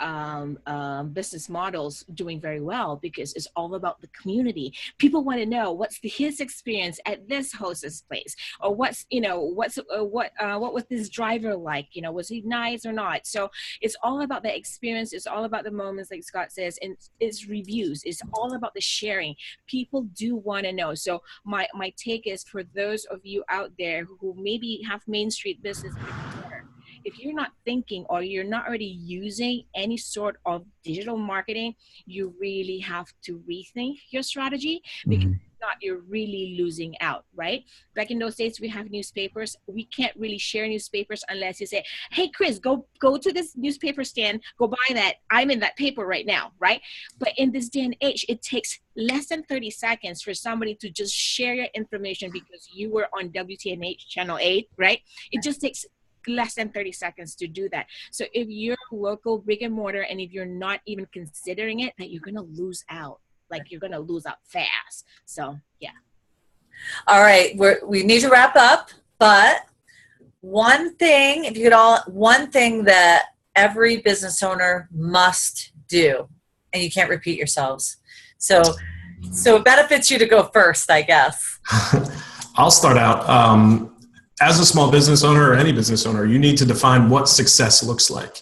business models doing very well? Because it's all about the community. People want to know what's his experience at this hostess place, or what was this driver like? Was he nice or not? So it's all about the experience. It's all about the moments, like Scott says, and it's reviews. It's all about the sharing. People do want to know. So my take is, for those of you out there who maybe have Main Street business, if you're not thinking, or you're not already using any sort of digital marketing, you really have to rethink your strategy, because if not, you're really losing out, right? Back in those days, we have newspapers. We can't really share newspapers unless you say, hey, Chris, go to this newspaper stand, go buy that. I'm in that paper right now, right? But in this day and age, it takes less than 30 seconds for somebody to just share your information because you were on WTNH Channel 8, right? It just takes less than 30 seconds to do that. So if you're local brick and mortar, and if you're not even considering it, that you're going to lose out. Like, you're going to lose out fast. So, yeah. All right. We need to wrap up, but one thing that every business owner must do, and you can't repeat yourselves. So it benefits you to go first, I guess. I'll start out. As a small business owner, or any business owner, you need to define what success looks like.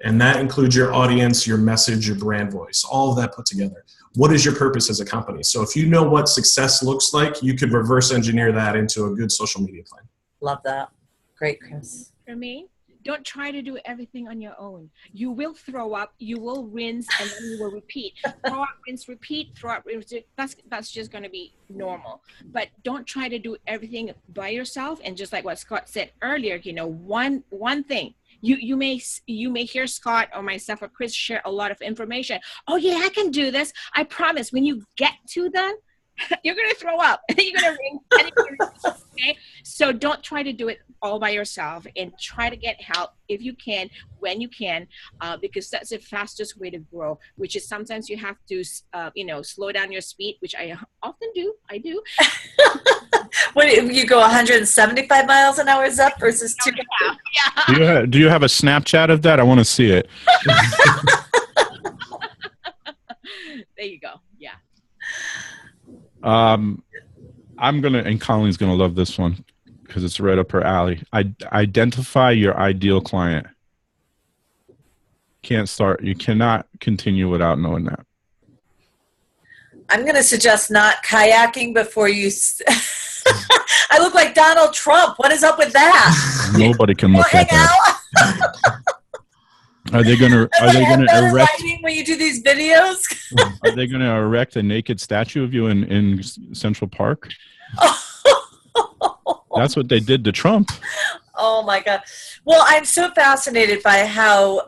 And that includes your audience, your message, your brand voice, all of that put together. What is your purpose as a company? So if you know what success looks like, you could reverse engineer that into a good social media plan. Love that. Great, Chris. For me, don't try to do everything on your own. You will throw up, you will rinse, and then you will repeat. Throw up, rinse, repeat, throw up, rinse, repeat. That's just going to be normal. But don't try to do everything by yourself. And just like what Scott said earlier, one thing. You may hear Scott or myself or Chris share a lot of information. Oh yeah, I can do this. I promise. When you get to them, you're gonna throw up. You're gonna ring. Okay. So don't try to do it all by yourself, and try to get help if you can, when you can, because that's the fastest way to grow. Which is, sometimes you have to, slow down your speed, which I often do. I do. What, you go 175 miles an hour, Zep, versus 200? Yeah. Do you have a Snapchat of that? I want to see it. There you go. Yeah. And Colleen's gonna love this one because it's right up her alley. Identify your ideal client. You cannot continue without knowing that. I'm going to suggest not kayaking before you. I look like Donald Trump. What is up with that? Nobody can look like that. Are they going to erect when you do these videos? Are they going to erect a naked statue of you in Central Park? That's what they did to Trump. Oh my God. Well, I'm so fascinated by how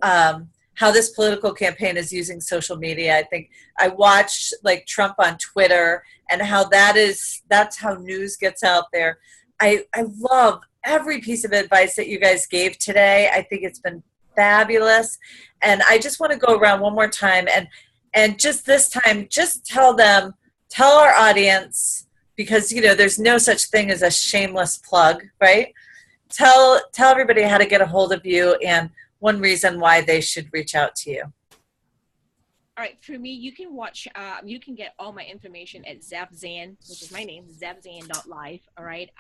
this political campaign is using social media. I think I watched like Trump on Twitter, and how that's how news gets out there. I love every piece of advice that you guys gave today. I think it's been fabulous. And I just want to go around one more time and just this time, just tell our audience, because, you know, there's no such thing as a shameless plug, right? Tell everybody how to get a hold of you and one reason why they should reach out to you. All right, for me, you can watch, you can get all my information at Zef Zan, which is my name, zefzan.live. All right.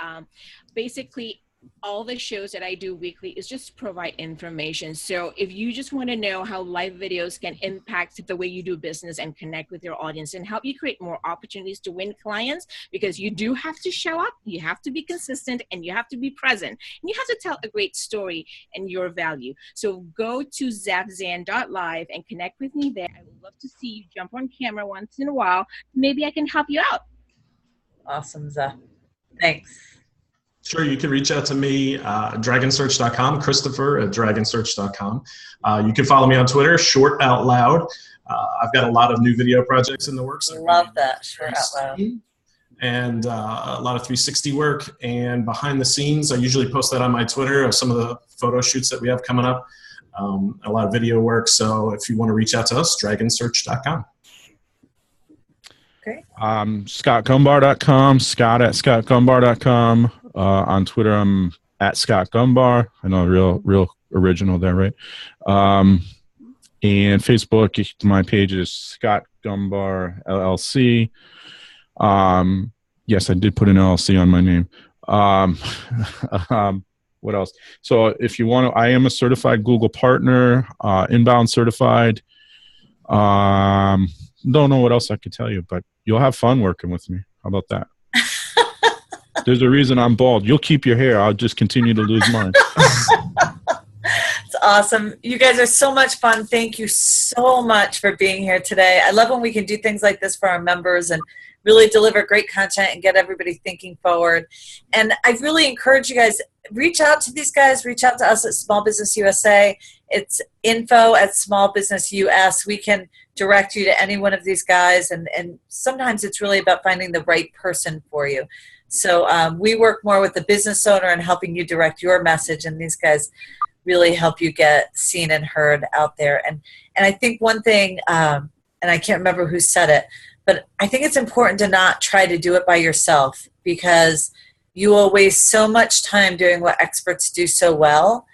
Basically, all the shows that I do weekly is just provide information. So if you just want to know how live videos can impact the way you do business and connect with your audience and help you create more opportunities to win clients, because you do have to show up, you have to be consistent, and you have to be present, and you have to tell a great story and your value. So go to zefzan.live and connect with me there. I would love to see you jump on camera once in a while. Maybe I can help you out. Awesome, Zef. Thanks. Sure, you can reach out to me, dragonsearch.com, Christopher at dragonsearch.com. You can follow me on Twitter, Short Out Loud. I've got a lot of new video projects in the works. Love that, Short Out Loud. And a lot of 360 work. And behind the scenes, I usually post that on my Twitter of some of the photo shoots that we have coming up. A lot of video work. So if you want to reach out to us, dragonsearch.com. Great. ScottGombar.com, Scott at ScottGombar.com. On Twitter, I'm at Scott Gombar. I know, real original there, right? And Facebook, my page is Scott Gombar LLC. Yes, I did put an LLC on my name. What else? So if you want to, I am a certified Google partner, inbound certified. Don't know what else I could tell you, but you'll have fun working with me. How about that? There's a reason I'm bald. You'll keep your hair. I'll just continue to lose mine. It's awesome. You guys are so much fun. Thank you so much for being here today. I love when we can do things like this for our members and really deliver great content and get everybody thinking forward. And I really encourage you guys, reach out to these guys, reach out to us at Small Business USA. It's info@Small Business US. We can direct you to any one of these guys. And sometimes it's really about finding the right person for you. So we work more with the business owner and helping you direct your message, and these guys really help you get seen and heard out there. And I think one thing, and I can't remember who said it, but I think it's important to not try to do it by yourself, because you will waste so much time doing what experts do so well,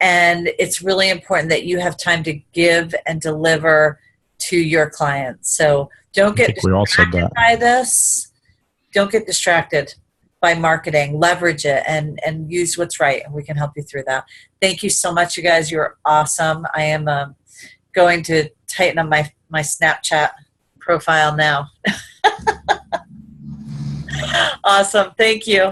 and it's really important that you have time to give and deliver to your clients. So don't get distracted by this. Don't get distracted by marketing. Leverage it and use what's right, and we can help you through that. Thank you so much, you guys. You're awesome. I am going to tighten up my Snapchat profile now. Awesome. Thank you.